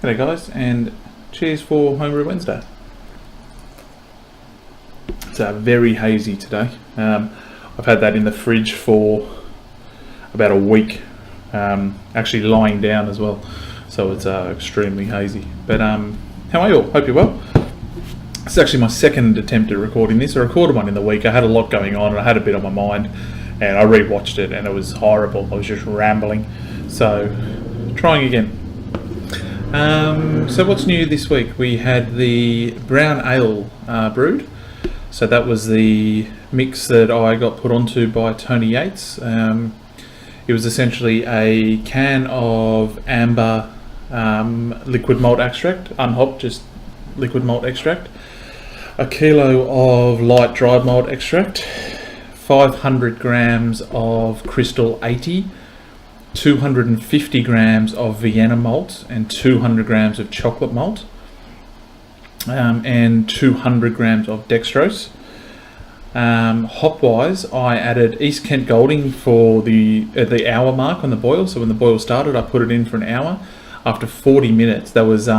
G'day guys, and cheers for Homebrew Wednesday. It's very hazy today. I've had that in the fridge for about a week, actually lying down as well, so it's extremely hazy. But how are you all? Hope you're well. It's actually my second attempt at recording this. I recorded one in the week. I had a lot going on and I had a bit on my mind, and I rewatched it and it was horrible. I was just rambling, so trying again. So what's new this week? We had the brown ale brewed. So that was the mix that I got put onto by Tony Yates. It was essentially a can of amber liquid malt extract, unhopped, just liquid malt extract, a kilo of light dried malt extract, 500 grams of Crystal 80, 250 grams of Vienna malt and 200 grams of chocolate malt, and 200 grams of dextrose. Hop wise, I added East Kent Golding for the hour mark on the boil. So when the boil started, I put it in for an hour. After 40 minutes, that was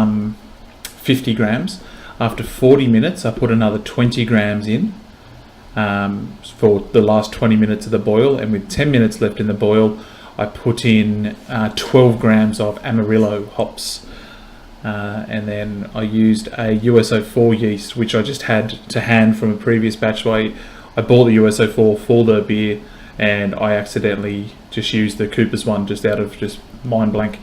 50 grams. After 40 minutes, I put another 20 grams in for the last 20 minutes of the boil, and with 10 minutes left in the boil, I put in 12 grams of Amarillo hops, and then I used a USO4 yeast, which I just had to hand from a previous batch. So I bought the USO4 for the beer, and I accidentally just used the Cooper's one just out of just mind blank.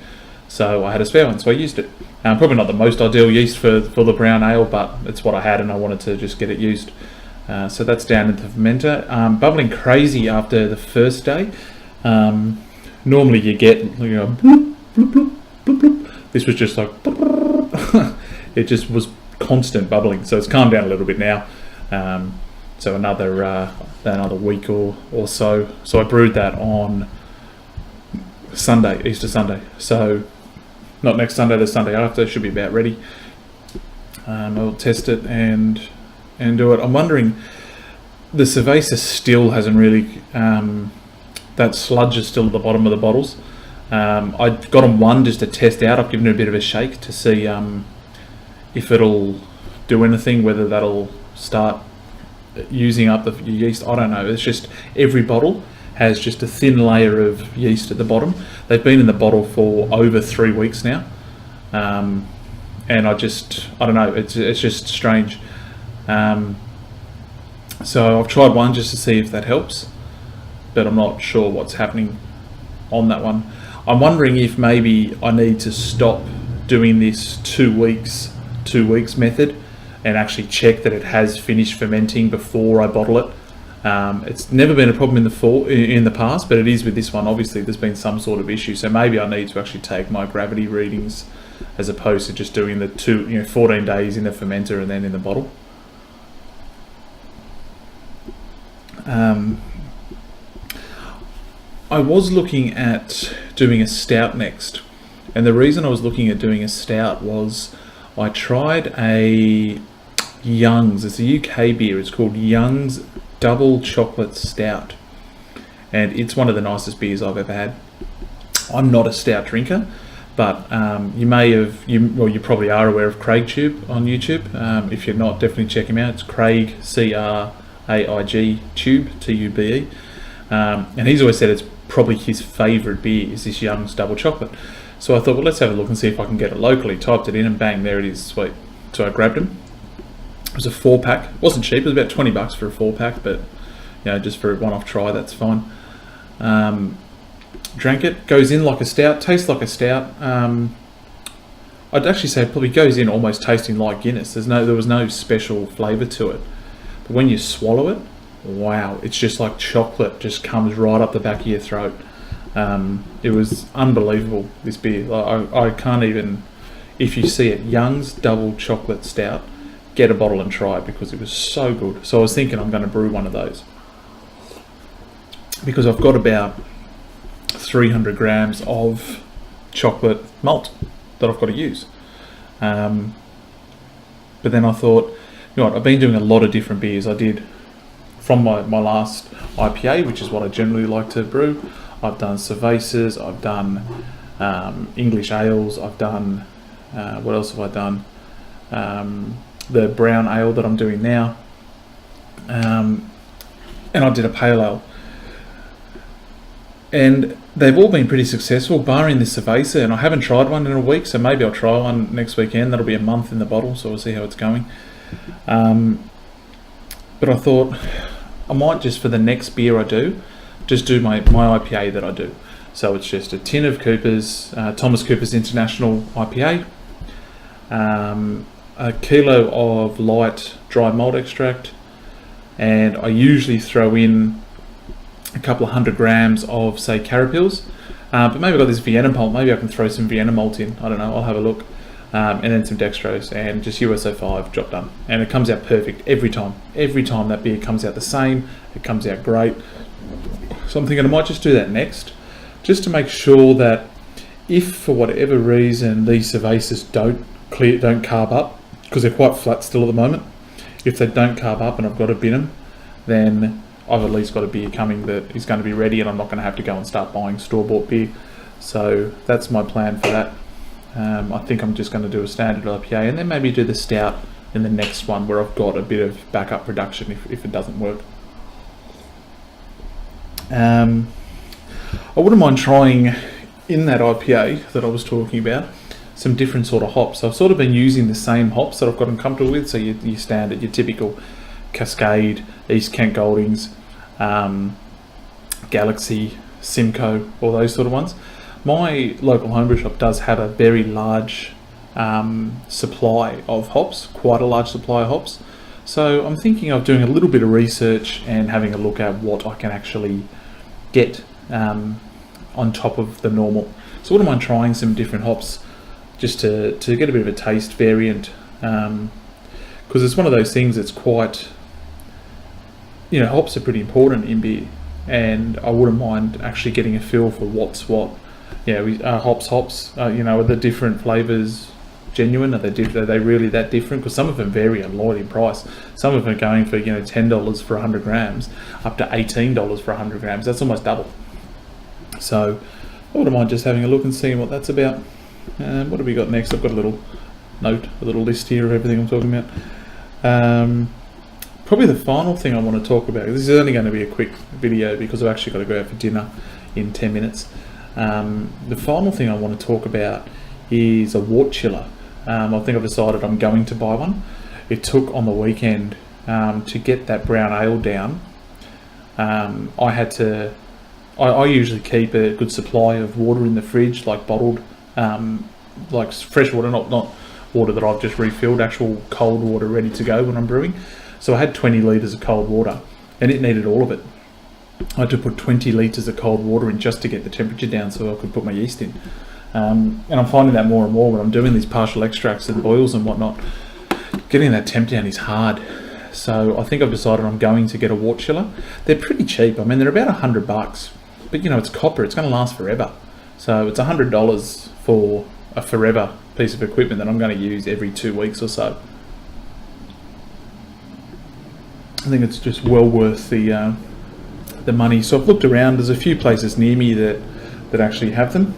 So I had a spare one, so I used it. Probably not the most ideal yeast for the brown ale, but it's what I had and I wanted to just get it used. So that's down into the fermenter. Bubbling crazy after the first day. Normally you get, bloop, bloop, bloop, bloop, bloop. This was just like, it just was constant bubbling. So it's calmed down a little bit now. So another week or so. So I brewed that on Sunday, Easter Sunday. So not next Sunday, the Sunday after. Should be about ready. I'll test it and do it. I'm wondering, the cerveza still hasn't really, that sludge is still at the bottom of the bottles. I got on one just to test out. I've given it a bit of a shake to see if it'll do anything, whether that'll start using up the yeast. I don't know. It's just every bottle has just a thin layer of yeast at the bottom. They've been in the bottle for over 3 weeks now, and I don't know. It's just strange. So I've tried one just to see if that helps, but I'm not sure what's happening on that one. I'm wondering if maybe I need to stop doing this 2 weeks method and actually check that it has finished fermenting before I bottle it. It's never been a problem in the past, but it is with this one. Obviously there's been some sort of issue, so maybe I need to actually take my gravity readings as opposed to just doing the 14 days in the fermenter and then in the bottle. I was looking at doing a stout next, and the reason I was looking at doing a stout was I tried a Young's. It's a UK beer. It's called Young's Double Chocolate Stout, and it's one of the nicest beers I've ever had. I'm not a stout drinker, but you probably are aware of Craig Tube on YouTube. If you're not, definitely check him out. It's Craig, CRAIG Tube, TUBE, and he's always said it's probably his favourite beer is this Young's Double Chocolate. So I thought, well, let's have a look and see if I can get it locally. Typed it in and bang, there it is. Sweet. So I grabbed him. It was a 4-pack. It wasn't cheap. It was about $20 for a 4-pack, but just for a one-off try, that's fine. Drank it. Goes in like a stout. Tastes like a stout. I'd actually say it probably goes in almost tasting like Guinness. There was no special flavour to it. But when you swallow it, wow, it's just like chocolate just comes right up the back of your throat. It was unbelievable, this beer. I can't even, if you see it, Young's Double Chocolate Stout, get a bottle and try it because it was so good. So I was thinking I'm going to brew one of those because I've got about 300 grams of chocolate malt that I've got to use. But then I thought, I've been doing a lot of different beers. I did from my last IPA, which is what I generally like to brew. I've done cervezas, I've done English ales, I've done What else have I done? The brown ale that I'm doing now, and I did a pale ale, and they've all been pretty successful, barring this cerveza, and I haven't tried one in a week, so maybe I'll try one next weekend. That'll be a month in the bottle, so we'll see how it's going. But I thought I might just, for the next beer I do, just do my IPA that I do. So it's just a tin of Cooper's, Thomas Cooper's International IPA, a kilo of light dry malt extract, and I usually throw in a couple of 100 grams of, say, Carapils, but maybe I've got this Vienna malt, maybe I can throw some Vienna malt in, I don't know, I'll have a look, and then some dextrose, and just USO5, job done. And it comes out perfect every time that beer comes out the same, it comes out great. So I'm thinking I might just do that next, just to make sure that if for whatever reason these cervezas don't carb up, because they're quite flat still at the moment, if they don't carb up and I've got to bin them, then I've at least got a beer coming that is going to be ready, and I'm not going to have to go and start buying store-bought beer. So that's my plan for that. I think I'm just going to do a standard IPA, and then maybe do the stout in the next one where I've got a bit of backup production if it doesn't work. I wouldn't mind trying in that IPA that I was talking about some different sort of hops. I've sort of been using the same hops that I've gotten comfortable with, so your standard, your typical Cascade, East Kent Goldings, Galaxy, Simcoe, all those sort of ones. My local homebrew shop does have a very large supply of hops, quite a large supply of hops. So I'm thinking of doing a little bit of research and having a look at what I can actually get on top of the normal. So wouldn't mind trying some different hops just to get a bit of a taste variant, because it's one of those things that's quite, hops are pretty important in beer, and I wouldn't mind actually getting a feel for what's what. Hops, are the different flavours genuine? Are they really that different? Because some of them vary a lot in price. Some of them are going for $10 for 100 grams, up to $18 for 100 grams. That's almost double. So I wouldn't mind just having a look and seeing what that's about. What have we got next? I've got a little note, a little list here of everything I'm talking about. Probably the final thing I want to talk about, this is only going to be a quick video because I've actually got to go out for dinner in 10 minutes. The final thing I want to talk about is a wort chiller. I think I've decided I'm going to buy one. It took on the weekend to get that brown ale down. I usually keep a good supply of water in the fridge, like bottled, like fresh water, not water that I've just refilled, actual cold water ready to go when I'm brewing. So I had 20 litres of cold water, and it needed all of it. I had to put 20 litres of cold water in just to get the temperature down so I could put my yeast in. And I'm finding that more and more when I'm doing these partial extracts and boils and whatnot. Getting that temp down is hard. So I think I've decided I'm going to get a wort chiller. They're pretty cheap. I mean, they're about $100, but it's copper. It's going to last forever. So it's $100 for a forever piece of equipment that I'm going to use every 2 weeks or so. I think it's just well worth the money. So I've looked around. There's a few places near me that actually have them,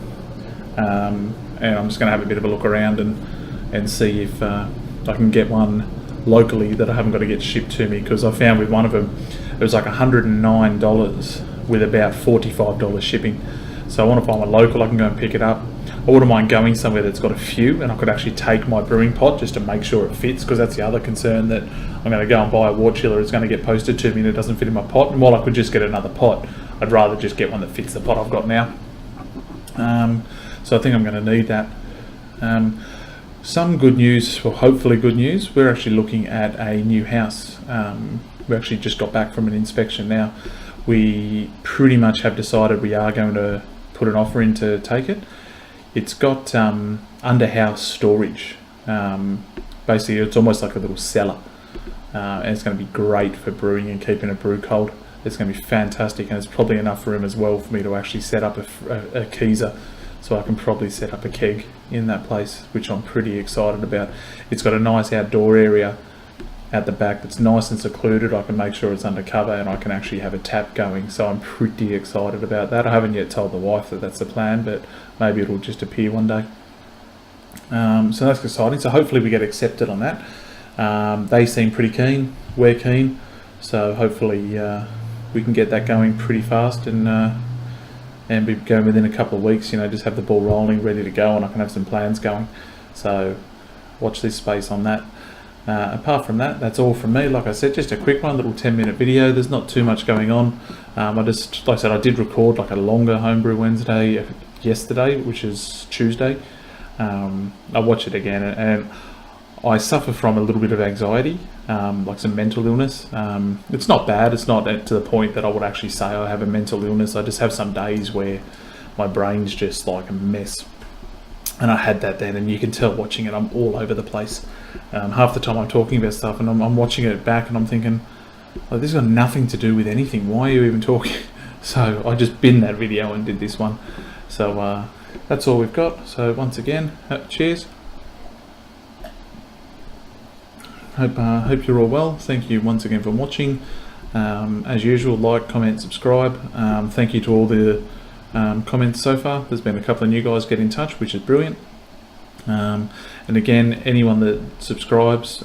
and I'm just going to have a bit of a look around and see if I can get one locally that I haven't got to get shipped to me, because I found with one of them it was like $109 with about $45 shipping. So I want to find one local I can go and pick it up. I wouldn't mind going somewhere that's got a few and I could actually take my brewing pot just to make sure it fits, because that's the other concern, that I'm going to go and buy a wort chiller, it's going to get posted to me and it doesn't fit in my pot, and while I could just get another pot, I'd rather just get one that fits the pot I've got now. So I think I'm going to need that. Some good news, or hopefully good news, we're actually looking at a new house. We actually just got back from an inspection now. We pretty much have decided we are going to put an offer in to take it. It's got under-house storage. Basically, it's almost like a little cellar. And it's going to be great for brewing and keeping a brew cold. It's going to be fantastic, and it's probably enough room as well for me to actually set up a keezer. So I can probably set up a keg in that place, which I'm pretty excited about. It's got a nice outdoor area at the back that's nice and secluded. I can make sure it's undercover and I can actually have a tap going. So I'm pretty excited about that. I haven't yet told the wife that that's the plan, but maybe it'll just appear one day. So that's exciting. So hopefully we get accepted on that. They seem pretty keen. We're keen. So hopefully we can get that going pretty fast and be going within a couple of weeks. Just have the ball rolling, ready to go, and I can have some plans going. So watch this space on that. Apart from that, that's all from me. Like I said, just a quick one, little 10-minute video. There's not too much going on. Like I said, I did record like a longer Homebrew Wednesday yesterday, which is Tuesday. I'll watch it again, and I suffer from a little bit of anxiety, like some mental illness. It's not bad. It's not to the point that I would actually say I have a mental illness. I just have some days where my brain's just like a mess. And I had that then, and you can tell watching it, I'm all over the place. Half the time I'm talking about stuff and I'm watching it back and I'm thinking, oh, this has got nothing to do with anything. Why are you even talking? So I just binned that video and did this one. So that's all we've got. So once again, cheers. Hope you're all well. Thank you once again for watching. As usual, like, comment, subscribe. Thank you to all the comments so far. There's been a couple of new guys get in touch, which is brilliant. And again, anyone that subscribes,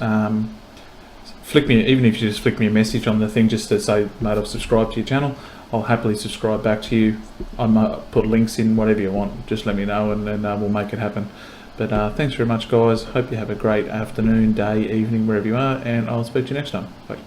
flick me, even if you just flick me a message on the thing just to say, mate, I've subscribed to your channel, I'll happily subscribe back to you. I might put links in, whatever you want, just let me know, and then we'll make it happen. But thanks very much, guys. Hope you have a great afternoon, day, evening, wherever you are, and I'll speak to you next time. Bye.